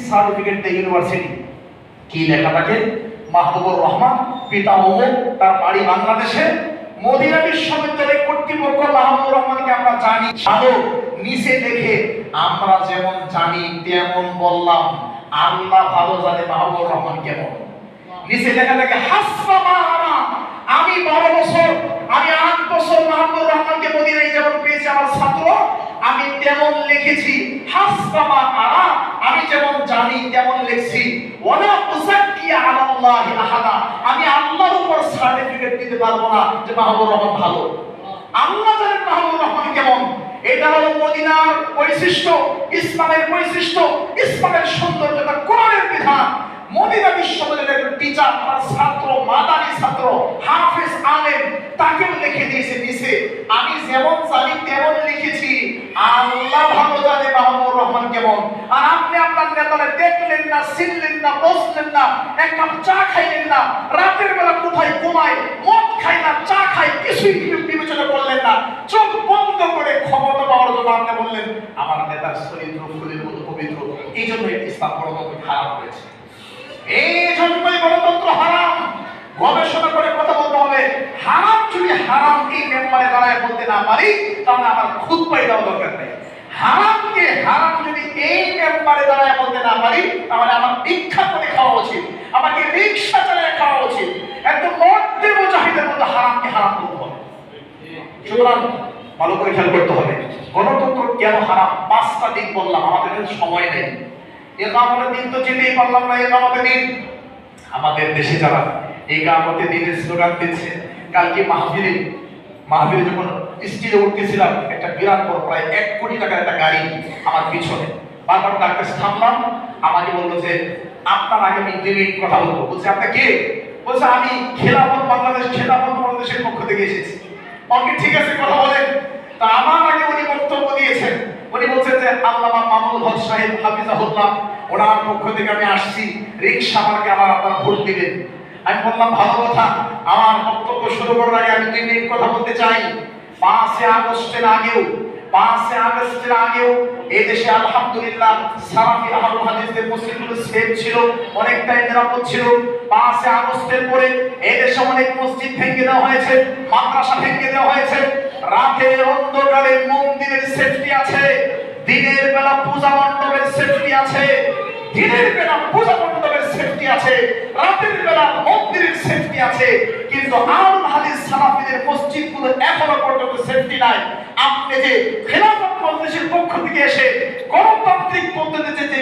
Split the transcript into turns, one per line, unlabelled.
Certificate দেয় university. কি লেখা থাকে? মাহবুবুর রহমান, পিতা অমুক, তার বাড়ি বাংলাদেশে। মদিনা বিশ্ববিদ্যালয় কর্তৃপক্ষ মাহবুবুর রহমানকে আমরা জানি সাধু, নিচে দেখে আমরা যেমন জানি তেমন বললাম, আল্লাহ ভালো জানে মাহবুবুর রহমান কেমন। নিচে লেখা থাকে হাসবা মা আরা, আমি 12 বছর, আমি 8 বছর মাহবুবুর রহমানকে মদিনায় যেমন পেয়েছি আমার ছাত্র, আমি তেমন লিখেছি হাসবা মা আরা, আমি যেমন জানি তেমন লিখছি। ওয়ালা উযাক্কি আলাল্লাহি আহাদা, আমি আল্লাহর উপর সার্টিফিকেট দিতে পারবো না যে মাহবুবুর রহমান ভালো। আল্লাহ জানেন মাহবুবুর রহমান কেমন। এটা হলো মদিনার বৈশিষ্ট্য, ইসলামের বৈশিষ্ট্য, ইসলামের সৌন্দর্যতা, কোরআনের বিধান। মদিনা বিশ্ববিদ্যালয়ের টিচার, তার ছাত্র, মাদানী ছাত্র, হাফেজ আলেম, তাকেও লিখে দিয়েছে নিচে আমি যেমন জানি তেমন লিখেছি, আল্লাহ ভালো জানে মাহবুবুর রহমান কেমন। আর আপনি আপনার নেতারে দেখলেন না, চিনলেন না, বসলেন না, এক কাপ চা খাইলেন না, রাতের বেলা কোথায় ঘুমায়, মদ খায় না, চা খায়, কিছুই বিবেচনা করলেন না, চোখ বন্ধ করে ক্ষমতা পাওয়ার জন্য আপনি বললেন আমার নেতার চরিত্র ফুলের মতো পবিত্র, এই জন্য ইসলাম গণতন্ত্র খারাপ হয়েছে, এই জন্যই গণতন্ত্র হারাম। গবেষণা করে কথা বলতে হবে। হারাম যদি হারাম এই মেম্বারে দাঁড়ায় বলতে না পারি, তাহলে আমার খুতবা দেওয়া দরকার নেই। হারামকে হারাম যদি এই মেম্বারে দাঁড়ায় বলতে না পারি, তাহলে আমার ভিক্ষা করে খাওয়া উচিত, আমাকে রিকশা চালিয়ে খাওয়া উচিত। একদম মধ্যে মুজাহিদের মতো হারামকে হারাম বলতে হবে। সুতরাং ভালো করে খেয়াল করতে হবে গণতন্ত্র কেন হারাম। 5টা দিক বললাম, আমাদের সময় নেই। ইকামতের দিন তো যেতেই পারলাম না। ইকামতের দিন আমাদের দেশে যারা ইকামতের দিনের স্লোগান দিচ্ছে, কালকে মাহফিলে যখন স্টেজে উঠতেছিলাম, একটা বিরাট বড় প্রায় 1 কোটি টাকার একটা গাড়ি আমার পিছনে, বারবার ডাক্তার থামলাম, আমাকে বললো যে আপনার আগে আমি 2 মিনিট কথা বলবো। বলছে আপনি কে? বলছে আমি খেলাফত বাংলাদেশের পক্ষ থেকে এসেছি। ওকে ঠিক আছে, কথা বলেন। তা আমার আগে উনি বক্তব্য দিয়েছেন, উনি বলছেন যে আল্লামা মামুনুল হক সাহেব হাফিজাহুল্লাহ, ওনার পক্ষ থেকে আমি আসছি, রিকশা আমাকে আপনারা ভোট দিবেন। আমি বললাম ভালো কথা, আমার বক্তব্য শুরু করার আগে আমি 2 মিনিট কথা বলতে চাই। 5 আগস্টের আগেও এই দেশে আলহামদুলিল্লাহ সালাফি আহলুল হাদিসদের মসজিদগুলো সেফ ছিল, অনেকটাই নিরাপদ ছিল। 5 আগস্টের পরে এই দেশে অনেক মসজিদ ভেঙে দেওয়া হয়েছে, মাদ্রাসা ভেঙে দেওয়া হয়েছে। রাতের অন্ধকারে মন্দিরের সেফটি আছে, দিনের বেলা পূজা মণ্ডপের সেফটি আছে, রাতের বেলা মন্দিরের সেফটি আছে, কিন্তু আহলুল হাদিস সালাফিদের মসজিদগুলো এখনো পর্যন্ত সেফটি নাই। আপনি যে খেলাফত মজলিসের পক্ষ থেকে এসে গণতান্ত্রিক পদ্ধতিতে যে